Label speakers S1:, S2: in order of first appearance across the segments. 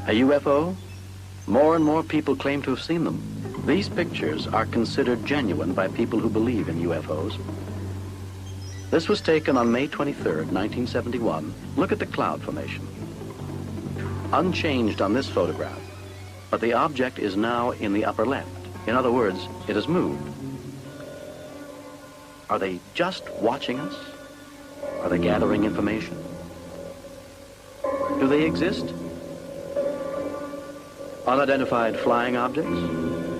S1: A UFO? More and more people claim to have seen them. These pictures are considered genuine by people who believe in UFOs. This was taken on May 23rd, 1971. Look at the cloud formation. Unchanged on this photograph, but the object is now in the upper left. In other words, it has moved. Are they just watching us? Are they gathering information? Do they exist? Unidentified flying objects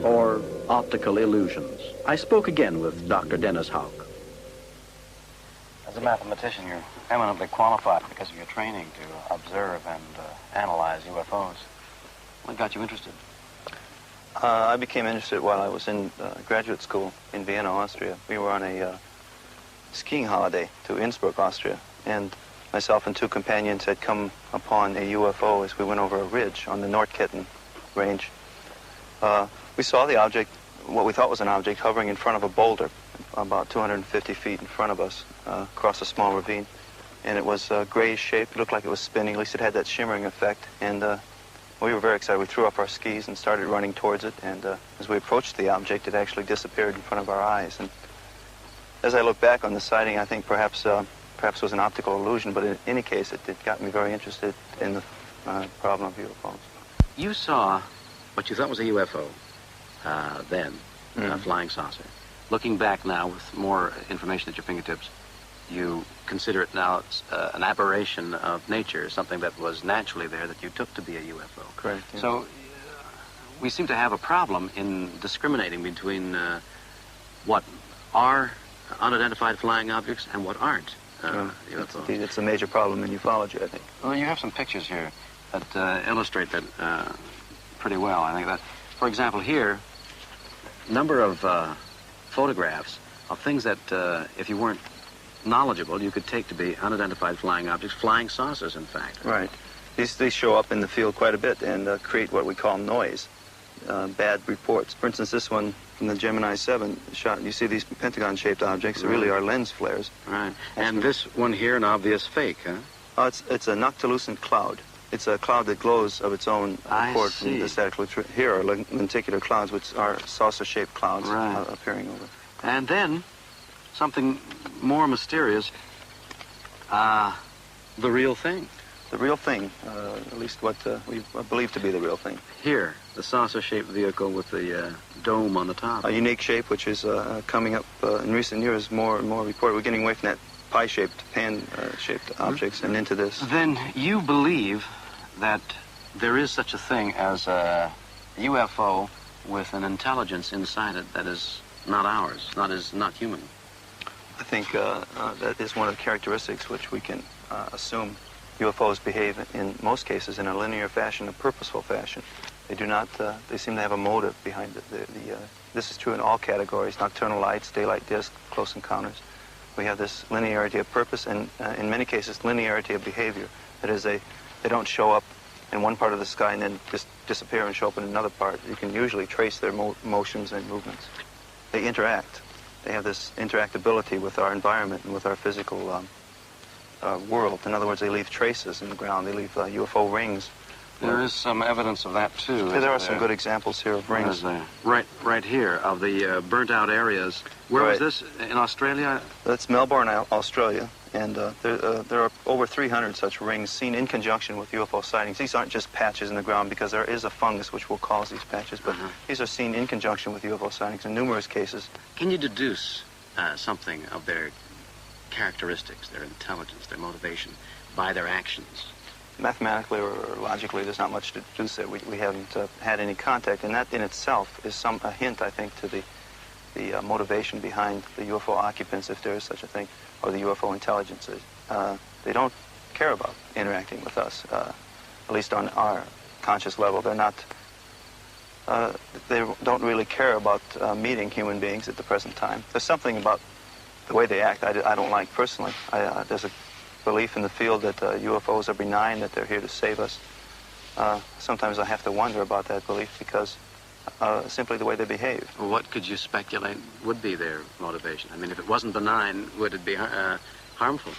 S1: or optical illusions? I spoke again with Dr. Dennis Houck.
S2: As a mathematician, you're eminently qualified because of your training to observe and analyze UFOs. What got you interested?
S3: I became interested while I was in graduate school in Vienna, Austria. We were on a skiing holiday to Innsbruck, Austria, and myself and two companions had come upon a UFO as we went over a ridge on the Nordketten range. We saw the object, what we thought was an object, hovering in front of a boulder about 250 feet in front of us across a small ravine. And it was grayish shaped. It looked like it was spinning. At least it had that shimmering effect. And we were very excited. We threw up our skis and started running towards it. And as we approached the object, it actually disappeared in front of our eyes. And as I look back on the sighting, I think perhaps it was an optical illusion. But in any case, it got me very interested in the problem of UFOs.
S1: You saw what you thought was a UFO then, a flying saucer. Looking back now with more information at your fingertips, you consider it now an aberration of nature, something that was naturally there that you took to be a UFO.
S3: Correct. Yeah.
S1: So we seem to have a problem in discriminating between what are unidentified flying objects and what aren't UFOs.
S3: It's a major problem in ufology, I think.
S2: Well, you have some pictures here that illustrate that pretty well. I think that, for example, here, number of photographs of things that if you weren't knowledgeable, you could take to be unidentified flying objects, flying saucers, in fact.
S3: Right. These show up in the field quite a bit and create what we call noise, bad reports. For instance, this one from the Gemini 7 shot, you see these pentagon-shaped objects. They really are lens flares.
S1: Right. And this one here, an obvious fake, huh?
S3: Oh, it's a noctilucent cloud. It's a cloud that glows of its own accord from the static. Here are lenticular clouds, which are saucer-shaped clouds appearing over.
S1: And then, something more mysterious, the real thing.
S3: The real thing, at least what we believe to be the real thing.
S1: Here, the saucer-shaped vehicle with the dome on the top.
S3: A unique shape, which is coming up in recent years, more and more reported. We're getting away from that pie-shaped, pan-shaped objects and into this.
S2: Then you believe that there is such a thing as a UFO
S1: with an intelligence inside it that is not ours, not human.
S3: I think that is one of the characteristics which we can assume UFOs behave in most cases in a linear fashion, a purposeful fashion. They do not, they seem to have a motive behind it. This is true in all categories: nocturnal lights, daylight discs, close encounters. We have this linearity of purpose and in many cases linearity of behavior. That is, they don't show up in one part of the sky and then just disappear and show up in another part. You can usually trace their motions and movements. They interact. They have this interactability with our environment and with our physical world. In other words, they leave traces in the ground. They leave UFO rings.
S2: There is some evidence of that, too.
S3: Yeah, there are some good examples here of rings.
S1: Right here, of the burnt-out areas. Where was this? In Australia?
S3: That's Melbourne, Australia. And there are over 300 such rings seen in conjunction with UFO sightings. These aren't just patches in the ground because there is a fungus which will cause these patches, but these are seen in conjunction with UFO sightings in numerous cases.
S1: Can you deduce something of their characteristics, their intelligence, their motivation, by their actions?
S3: Mathematically or logically, there's not much to deduce there. We haven't had any contact, and that in itself is a hint, I think, to the motivation behind the UFO occupants, if there is such a thing, or the UFO intelligences. They don't care about interacting with us, at least on our conscious level. They're not, they don't really care about meeting human beings at the present time. There's something about the way they act I don't like personally. There's a belief in the field that UFOs are benign, that they're here to save us. Sometimes I have to wonder about that belief because simply the way they behave.
S1: Well, what could you speculate would be their motivation? I mean, if it wasn't benign, would it be harmful?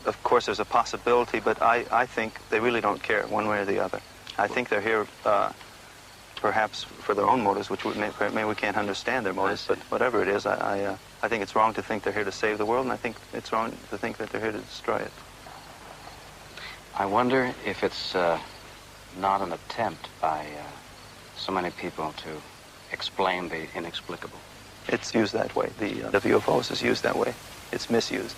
S3: of course, there's a possibility, but I think they really don't care one way or the other. I think they're here perhaps for their own motives, which maybe we can't understand their motives, but whatever it is, I think it's wrong to think they're here to save the world, and I think it's wrong to think that they're here to destroy it.
S2: I wonder if it's not an attempt by so many people to explain the inexplicable.
S3: It's used that way. The UFOs is used that way. It's misused.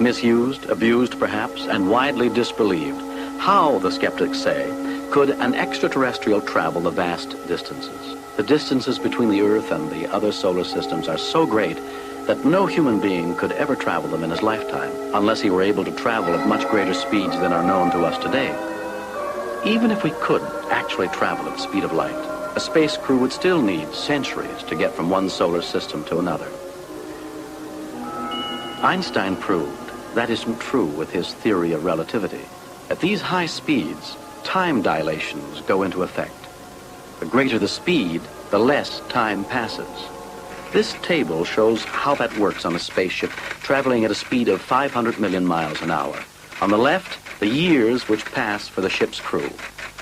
S1: Misused, abused perhaps, and widely disbelieved. How, the skeptics say, could an extraterrestrial travel the vast distances? The distances between the Earth and the other solar systems are so great that no human being could ever travel them in his lifetime, unless he were able to travel at much greater speeds than are known to us today. Even if we could actually travel at the speed of light, a space crew would still need centuries to get from one solar system to another. Einstein proved that isn't true with his theory of relativity. At these high speeds, time dilations go into effect. The greater the speed, the less time passes. This table shows how that works on a spaceship traveling at a speed of 500 million miles an hour. On the left, the years which pass for the ship's crew.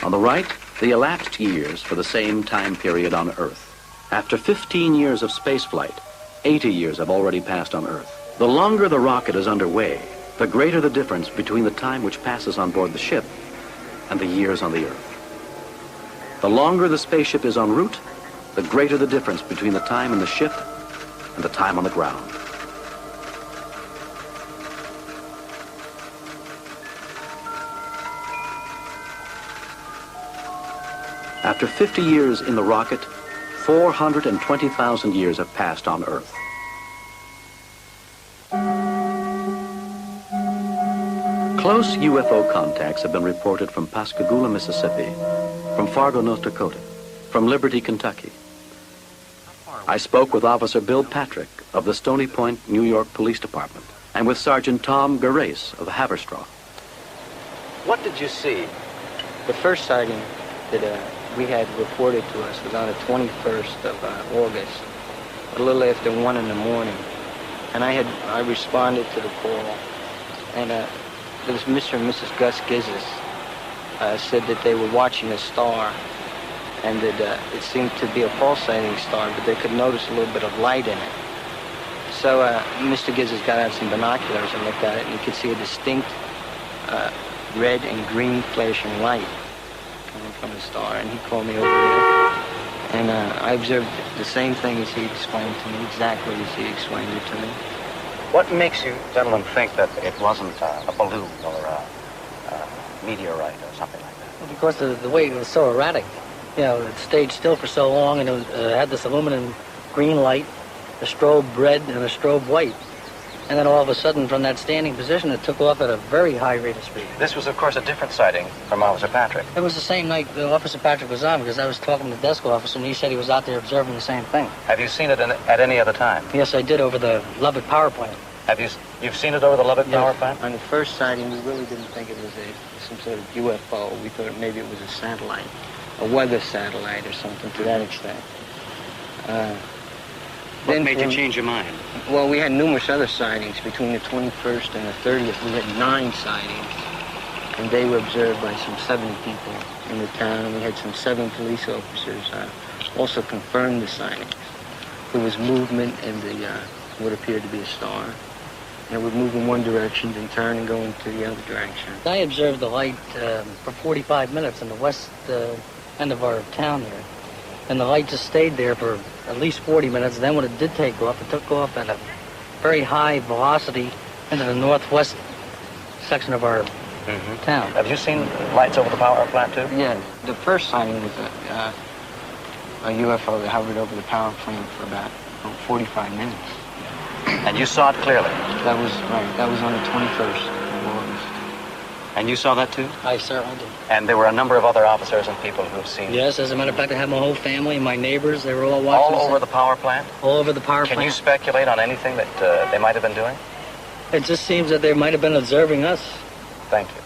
S1: On the right, the elapsed years for the same time period on Earth. After 15 years of spaceflight, 80 years have already passed on Earth. The longer the rocket is underway, the greater the difference between the time which passes on board the ship and the years on the Earth. The longer the spaceship is en route, the greater the difference between the time in the ship and the time on the ground. After 50 years in the rocket, 420,000 years have passed on Earth. Close UFO contacts have been reported from Pascagoula, Mississippi, from Fargo, North Dakota, from Liberty, Kentucky. I spoke with Officer Bill Patrick of the Stony Point, New York Police Department, and with Sergeant Tom Gerace of Haverstraw. What did you see?
S4: The first sighting that we had reported to us was on the 21st of August, a little after 1 in the morning. And I responded to the call, and it was Mr. and Mrs. Gus Gizes said that they were watching a star, and that it seemed to be a pulsating star, but they could notice a little bit of light in it. So Mr. Gizes got out some binoculars and looked at it, and you could see a distinct red and green flashing light coming from the star, and he called me over there, and I observed the same thing as he explained to me, exactly as he explained it to me.
S2: What makes you gentlemen think that it wasn't a balloon or a meteorite or something like that?
S5: Well, because of the way it was so erratic. You know, it stayed still for so long, and it had this aluminum green light, a strobe red, and a strobe white. And then all of a sudden, from that standing position, it took off at a very high rate of speed.
S2: This was, of course, a different sighting from Officer Patrick.
S5: It was the same night that Officer Patrick was on, because I was talking to the desk officer, and he said he was out there observing the same thing.
S2: Have you seen it at any other time?
S5: Yes, I did, over the Lubbock power plant.
S2: You've seen it over the Lubbock power plant?
S4: On the first sighting, we really didn't think it was some sort of UFO. We thought maybe it was a satellite, a weather satellite or something to that extent.
S2: What made you change your mind?
S4: Well, we had numerous other sightings. Between the 21st and the 30th, we had 9 sightings. And they were observed by some 7 people in the town. And we had some 7 police officers also confirm the sightings. There was movement in what appeared to be a star. And it would move in one direction, then turn and go into the other direction.
S5: I observed the light for 45 minutes in the west end of our town here. And the light just stayed there for at least 40 minutes. Then when it did take off, it took off at a very high velocity into the northwest section of our town.
S2: Have you seen lights over the power plant, too?
S4: Yeah, the first sighting was a UFO that hovered over the power plant for about 45 minutes.
S2: And you saw it clearly?
S4: That was right. That was on the 21st of August.
S2: And you saw that, too?
S5: I certainly did.
S2: And there were a number of other officers and people who have seen it?
S5: Yes, as a matter of fact, I had my whole family, my neighbors, they were all watching.
S2: All over the power plant?
S5: All over the power plant.
S2: Can you speculate on anything that they might have been doing?
S5: It just seems that they might have been observing us.
S2: Thank you.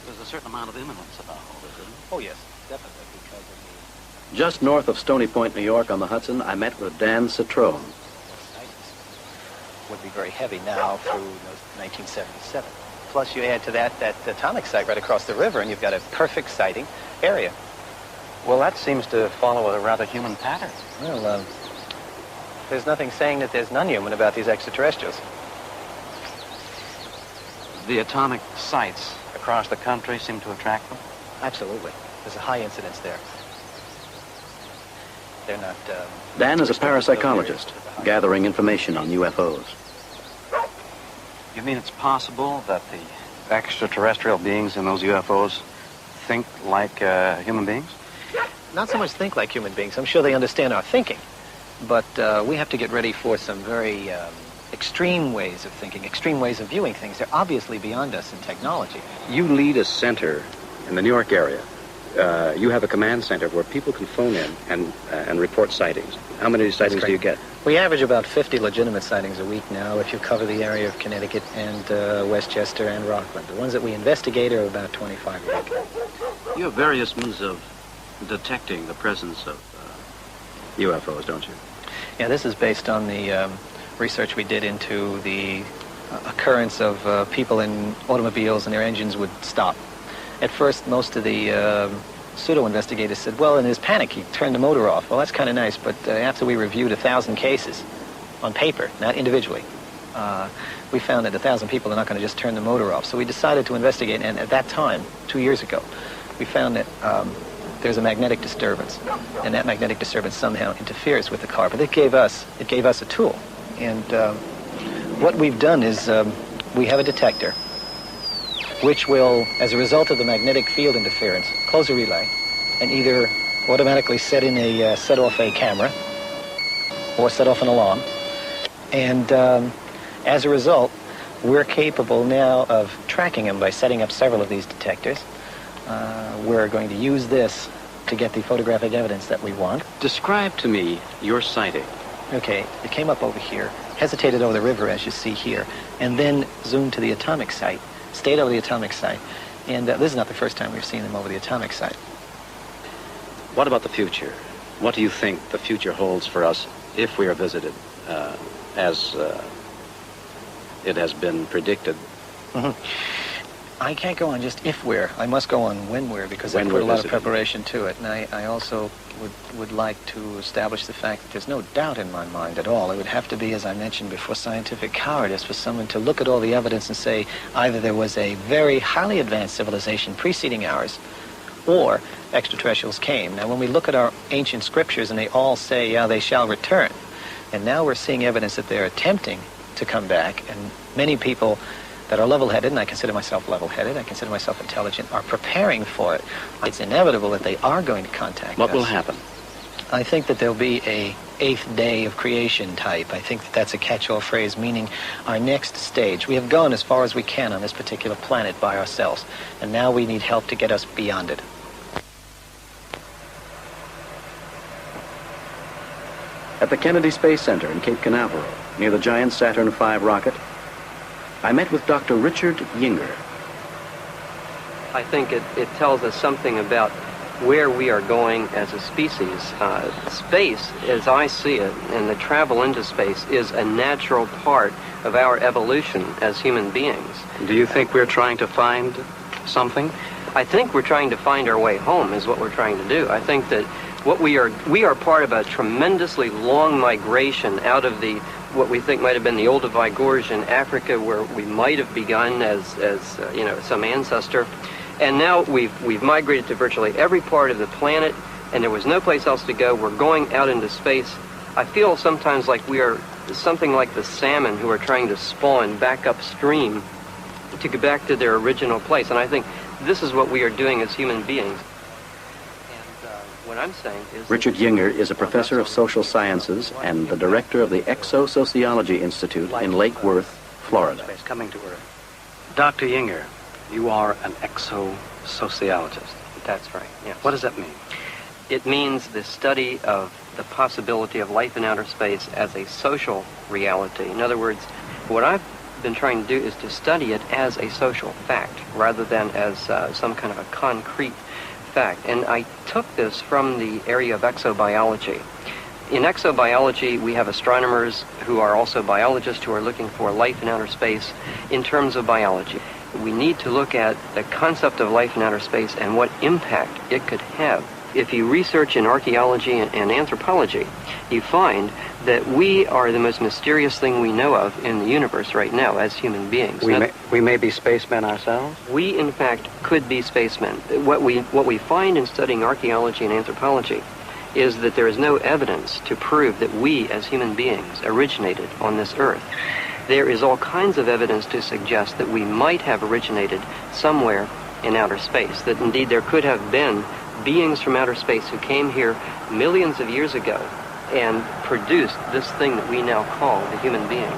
S2: There's a certain amount of imminence about all this, isn't there?
S1: Oh, yes, definitely, because of
S2: Just north of Stony Point, New York on the Hudson, I met with Dan Citrone.
S6: Would be very heavy now through 1977. Plus you add to that atomic site right across the river, and you've got a perfect sighting area.
S1: Well, that seems to follow a rather human pattern.
S6: Well, there's nothing saying that there's non-human about these extraterrestrials.
S1: The atomic sites across the country seem to attract them?
S6: Absolutely. There's a high incidence there. They're not...
S2: Dan is a parapsychologist, gathering information on UFOs.
S1: You mean it's possible that the extraterrestrial beings in those UFOs think like human beings?
S6: Not so much think like human beings. I'm sure they understand our thinking. But we have to get ready for some very extreme ways of thinking, extreme ways of viewing things. They're obviously beyond us in technology.
S2: You lead a center in the New York area. You have a command center where people can phone in and report sightings. How many sightings do you get?
S6: We average about 50 legitimate sightings a week now if you cover the area of Connecticut and Westchester and Rockland. The ones that we investigate are about 25 a week.
S2: You have various means of detecting the presence of UFOs, don't you?
S6: Yeah, this is based on the research we did into the occurrence of people in automobiles and their engines would stop. At first, most of the pseudo-investigators said, well, in his panic, he turned the motor off. Well, that's kind of nice, but after we reviewed 1,000 cases on paper, not individually, we found that 1,000 people are not going to just turn the motor off. So we decided to investigate, and at that time, 2 years ago, we found that there's a magnetic disturbance, and that magnetic disturbance somehow interferes with the car. But it gave us a tool. And what we've done is we have a detector which will, as a result of the magnetic field interference, close a relay and either automatically set off a camera or set off an alarm. And as a result, we're capable now of tracking them by setting up several of these detectors. We're going to use this to get the photographic evidence that we want.
S2: Describe to me your sighting.
S6: Okay, it came up over here, hesitated over the river, as you see here, and then zoomed to the atomic site, stayed over the atomic site. And this is not the first time we've seen them over the atomic site.
S2: What about the future? What do you think the future holds for us if we are visited, as it has been predicted?
S6: Mm-hmm. I can't go on just if we're. I must go on when we're, because I put a lot of preparation to it. And I also would like to establish the fact that there's no doubt in my mind at all. It would have to be, as I mentioned before, scientific cowardice for someone to look at all the evidence and say either there was a very highly advanced civilization preceding ours, or extraterrestrials came. Now, when we look at our ancient scriptures and they all say, yeah, they shall return, and now we're seeing evidence that they're attempting to come back, and many people that are level-headed, and I consider myself level-headed, I consider myself intelligent, are preparing for it. It's inevitable that they are going to contact us.
S2: What will happen?
S6: I think that there'll be a 8th day of creation type. I think that that's a catch-all phrase, meaning our next stage. We have gone as far as we can on this particular planet by ourselves, and now we need help to get us beyond it.
S2: At the Kennedy Space Center in Cape Canaveral, near the giant Saturn V rocket, I met with Dr. Richard Yinger.
S7: I think it tells us something about where we are going as a species. Space, as I see it, and the travel into space, is a natural part of our evolution as human beings.
S1: Do you think we're trying to find something?
S7: I think we're trying to find our way home is what we're trying to do. I think that what we are part of a tremendously long migration out of the what we think might have been the Olduvai Gorge in Africa, where we might have begun as some ancestor, and now we've migrated to virtually every part of the planet, and there was no place else to go. We're going out into space. I feel sometimes like we are something like the salmon who are trying to spawn back upstream to get back to their original place, and I think this is what we are doing as human beings. What I'm saying is
S2: Richard Yinger is a professor of social sciences and the director of the Exosociology Institute in Lake Worth, Florida.
S1: Coming to Earth. Dr. Yinger, you are an exosociologist.
S7: That's right, yes.
S1: What does that mean?
S7: It means the study of the possibility of life in outer space as a social reality. In other words, what I've been trying to do is to study it as a social fact rather than as some kind of a concrete fact, and I took this from the area of exobiology. In exobiology, we have astronomers who are also biologists who are looking for life in outer space in terms of biology. We need to look at the concept of life in outer space and what impact it could have. If you research in archaeology and anthropology, you find that we are the most mysterious thing we know of in the universe right now as human beings.
S2: We may be spacemen ourselves?
S7: We, in fact, could be spacemen. What we find in studying archaeology and anthropology is that there is no evidence to prove that we, as human beings, originated on this earth. There is all kinds of evidence to suggest that we might have originated somewhere in outer space, that indeed there could have been beings from outer space who came here millions of years ago and produced this thing that we now call the human being.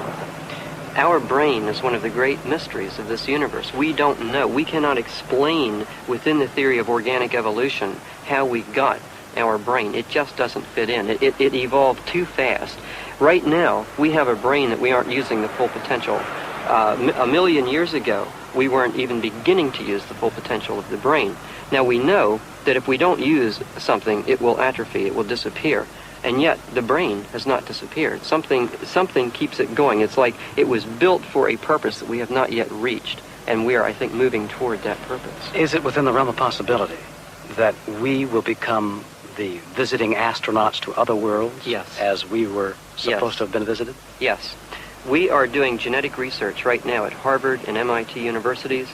S7: Our brain is one of the great mysteries of this universe. We don't know. We cannot explain within the theory of organic evolution how we got our brain. It just doesn't fit in. It evolved too fast. Right now, we have a brain that we aren't using the full potential. A million years ago, we weren't even beginning to use the full potential of the brain. Now we know that if we don't use something, it will atrophy, it will disappear. And yet, the brain has not disappeared. Something keeps it going. It's like it was built for a purpose that we have not yet reached. And we are, I think, moving toward that purpose.
S2: Is it within the realm of possibility that we will become the visiting astronauts to other worlds?
S7: Yes.
S2: As we were supposed to have been visited?
S7: Yes. We are doing genetic research right now at Harvard and MIT universities.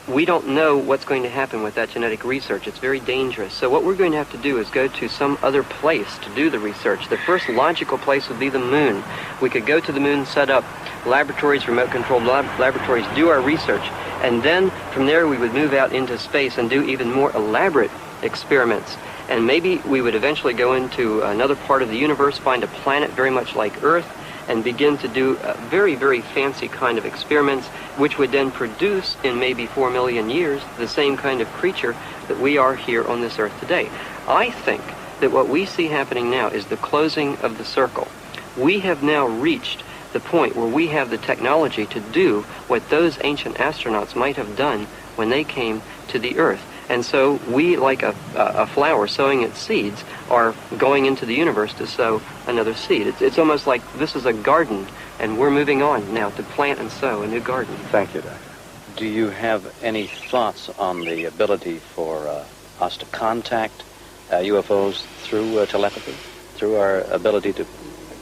S7: We don't know what's going to happen with that genetic research. It's very dangerous. So what we're going to have to do is go to some other place to do the research. The first logical place would be the moon. We could go to the moon, set up laboratories, remote-controlled laboratories, do our research, and then from there we would move out into space and do even more elaborate experiments. And maybe we would eventually go into another part of the universe, find a planet very much like Earth, and begin to do very, very fancy kind of experiments, which would then produce in maybe 4 million years the same kind of creature that we are here on this earth today. I think that what we see happening now is the closing of the circle. We have now reached the point where we have the technology to do what those ancient astronauts might have done when they came to the earth. And so we, like a flower sowing its seeds, are going into the universe to sow another seed. It's almost like this is a garden, and we're moving on now to plant and sow a new garden.
S2: Thank you, Doctor. Do you have any thoughts on the ability for us to contact UFOs through telepathy, through our ability to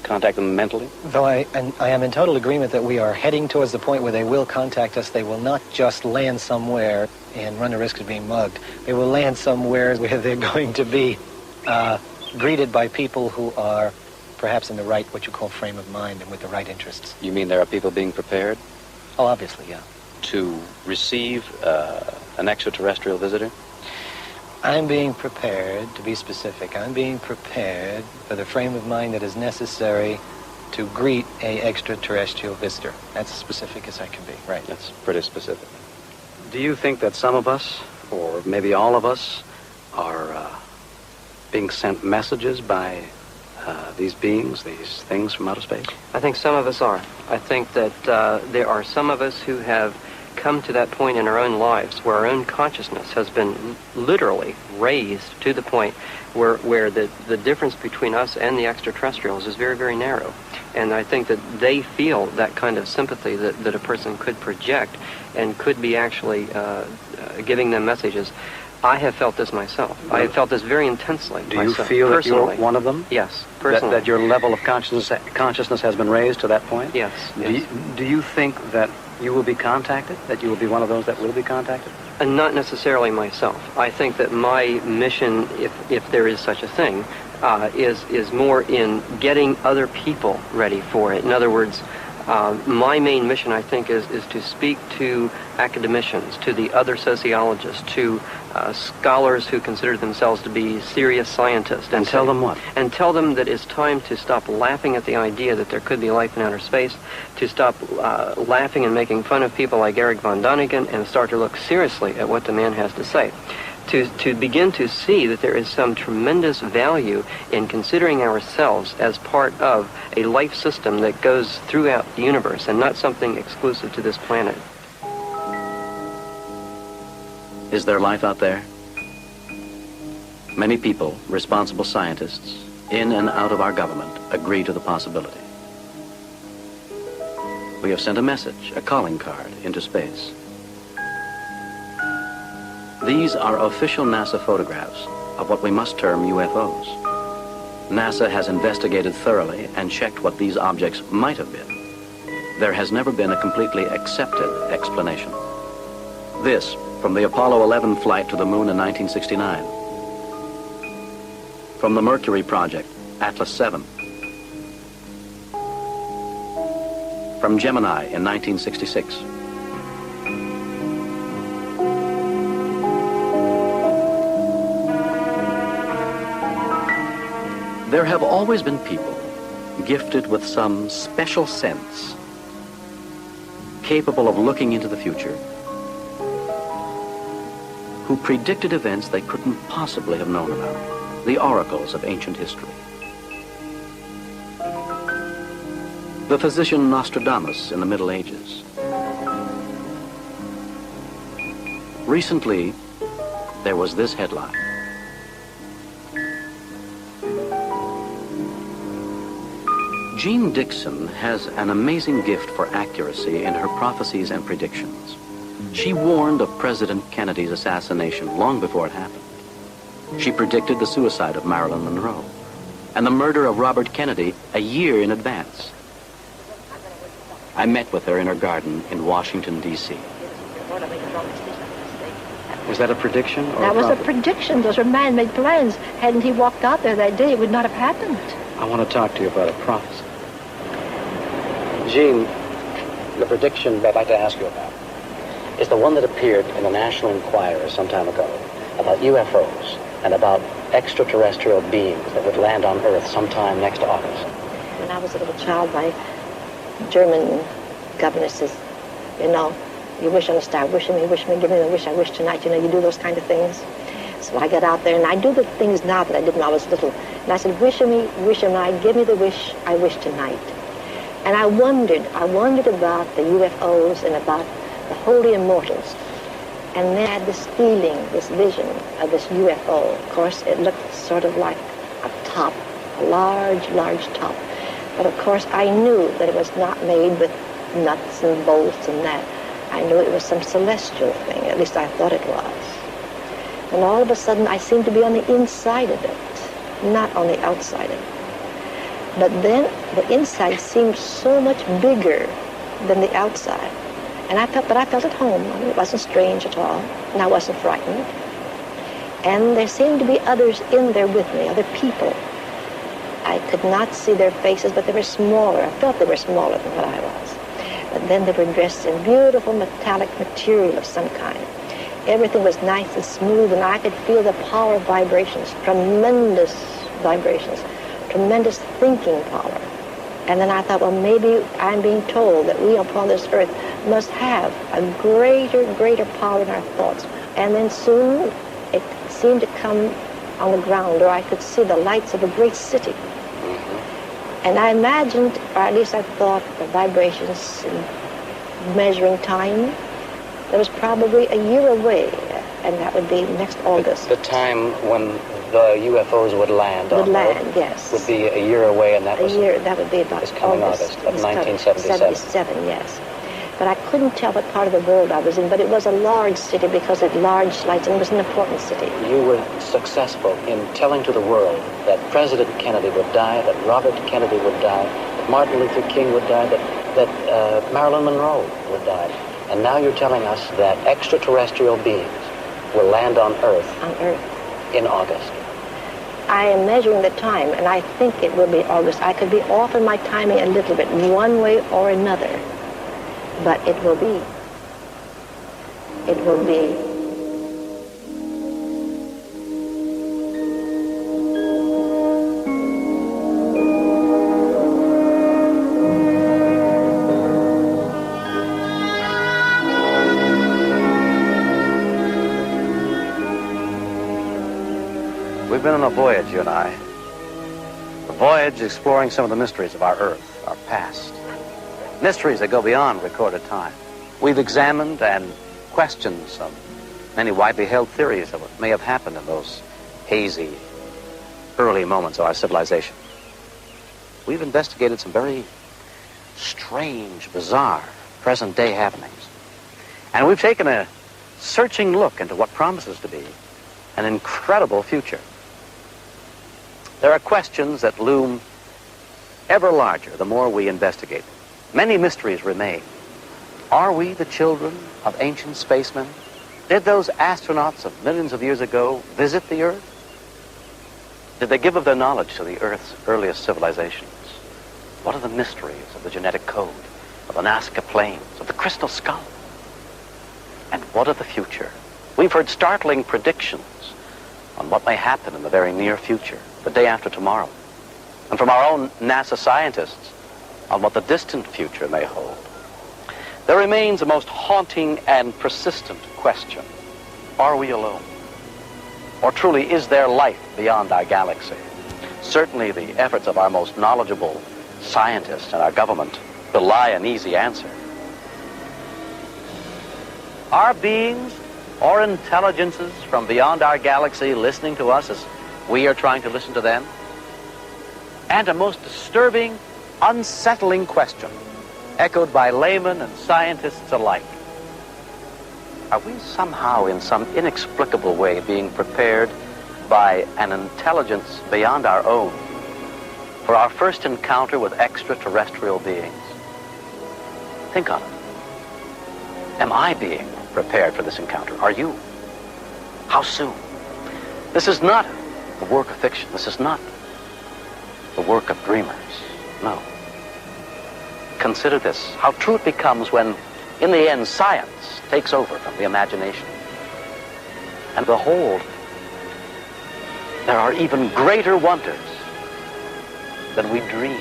S2: contact them mentally?
S6: Though I am in total agreement that we are heading towards the point where they will contact us. They will not just land somewhere and run the risk of being mugged. They will land somewhere where they're going to be greeted by people who are perhaps in the right, what you call, frame of mind and with the right interests.
S2: You mean there are people being prepared?
S6: Oh, obviously, yeah.
S2: To receive an extraterrestrial visitor?
S6: I'm being prepared, to be specific, I'm being prepared for the frame of mind that is necessary to greet a extraterrestrial visitor. That's as specific as I can be.
S2: Right, that's pretty specific. Do you think that some of us, or maybe all of us, are being sent messages by these beings, these things from outer space?
S7: I think some of us are. I think that there are some of us who have come to that point in our own lives where our own consciousness has been literally raised to the point where the difference between us and the extraterrestrials is very, very narrow. And I think that they feel that kind of sympathy that a person could project and could be actually giving them messages. I have felt this myself. I have felt this very intensely myself.
S2: Do you feel that you're one of them?
S7: Yes, personally.
S2: That your level of consciousness has been raised to that point?
S7: Yes.
S2: Do you think that you will be contacted? That you will be one of those that will be contacted?
S7: And not necessarily myself. I think that my mission, if there is such a thing, is more in getting other people ready for it. In other words, my main mission, I think, is to speak to academicians, to the other sociologists, to scholars who consider themselves to be serious scientists.
S2: And tell them what?
S7: And tell them that it's time to stop laughing at the idea that there could be life in outer space, to stop laughing and making fun of people like Eric von Däniken, and start to look seriously at what the man has to say. To begin to see that there is some tremendous value in considering ourselves as part of a life system that goes throughout the universe and not something exclusive to this planet.
S2: Is there life out there? Many people, responsible scientists, in and out of our government, agree to the possibility. We have sent a message, a calling card, into space. These are official NASA photographs of what we must term UFOs. NASA has investigated thoroughly and checked what these objects might have been. There has never been a completely accepted explanation. This, from the Apollo 11 flight to the moon in 1969. From the Mercury project, Atlas 7. From Gemini in 1966. There have always been people gifted with some special sense, capable of looking into the future, who predicted events they couldn't possibly have known about, the oracles of ancient history. The physician Nostradamus in the Middle Ages. Recently, there was this headline. Jean Dixon has an amazing gift for accuracy in her prophecies and predictions. She warned of President Kennedy's assassination long before it happened. She predicted the suicide of Marilyn Monroe and the murder of Robert Kennedy a year in advance. I met with her in her garden in Washington, D.C. Was that a prediction or
S8: That was a prediction. Those were man-made plans. Hadn't he walked out there that day, it would not have happened.
S2: I want to talk to you about a prophecy. Jean, the prediction that I'd like to ask you about is the one that appeared in the National Enquirer some time ago about UFOs and about extraterrestrial beings that would land on Earth sometime next August.
S8: When I was a little child, my German governor says, you know, you wish on a star, wish me, give me the wish I wish tonight. You know, you do those kind of things. So I get out there and I do the things now that I did when I was little. And I said, wish me, tonight, give me the wish I wish tonight. And I wondered about the UFOs and about the holy immortals. And then I had this feeling, this vision of this UFO. Of course, it looked sort of like a top, a large, large top. But of course, I knew that it was not made with nuts and bolts and that. I knew it was some celestial thing, at least I thought it was. And all of a sudden, I seemed to be on the inside of it, not on the outside of it. But then the inside seemed so much bigger than the outside. And I felt at home. I mean, it wasn't strange at all, and I wasn't frightened. And there seemed to be others in there with me, other people. I could not see their faces, but they were smaller. I felt they were smaller than what I was. But then they were dressed in beautiful metallic material of some kind. Everything was nice and smooth, and I could feel the power of vibrations, tremendous vibrations, tremendous thinking power. And then I thought, well, maybe I'm being told that we upon this earth must have a greater power in our thoughts. And then soon it seemed to come on the ground, or I could see the lights of a great city. And I imagined, or at least I thought, the vibrations in measuring time, that was probably a year away, and that would be next August.
S2: The time when the UFOs would land on Earth,
S8: yes,
S2: would be a year away, and that
S8: that would be about
S2: this coming August of 1977.
S8: 77, yes. But I couldn't tell what part of the world I was in, but it was a large city because it had large lights, and it was an important city.
S2: You were successful in telling to the world that President Kennedy would die, that Robert Kennedy would die, that Martin Luther King would die, that Marilyn Monroe would die. And now you're telling us that extraterrestrial beings will land on Earth.
S8: On Earth.
S2: In August.
S8: I am measuring the time, and I think it will be August. I could be off in my timing a little bit, one way or another. But it will be. It will be.
S2: We've been on a voyage, you and I. A voyage exploring some of the mysteries of our Earth, our past. Mysteries that go beyond recorded time. We've examined and questioned some many widely held theories of what may have happened in those hazy, early moments of our civilization. We've investigated some very strange, bizarre, present-day happenings. And we've taken a searching look into what promises to be an incredible future. There are questions that loom ever larger the more we investigate. Many mysteries remain. Are we the children of ancient spacemen? Did those astronauts of millions of years ago visit the Earth? Did they give of their knowledge to the Earth's earliest civilizations? What are the mysteries of the genetic code, of the Nazca Plains, of the crystal skull? And what of the future? We've heard startling predictions on what may happen in the very near future, the day after tomorrow, and from our own NASA scientists on what the distant future may hold. There remains a most haunting and persistent question. Are we alone? Or truly, is there life beyond our galaxy? Certainly the efforts of our most knowledgeable scientists and our government belie an easy answer. Are beings or intelligences from beyond our galaxy listening to us as we are trying to listen to them? And a most disturbing, unsettling question, echoed by laymen and scientists alike. Are we somehow, in some inexplicable way, being prepared by an intelligence beyond our own for our first encounter with extraterrestrial beings? Think on it. Am I being prepared for this encounter? Are you? How soon? This is not the work of fiction. This is not the work of dreamers. No. Consider this, how true it becomes when, in the end, science takes over from the imagination. And behold, there are even greater wonders than we dreamed.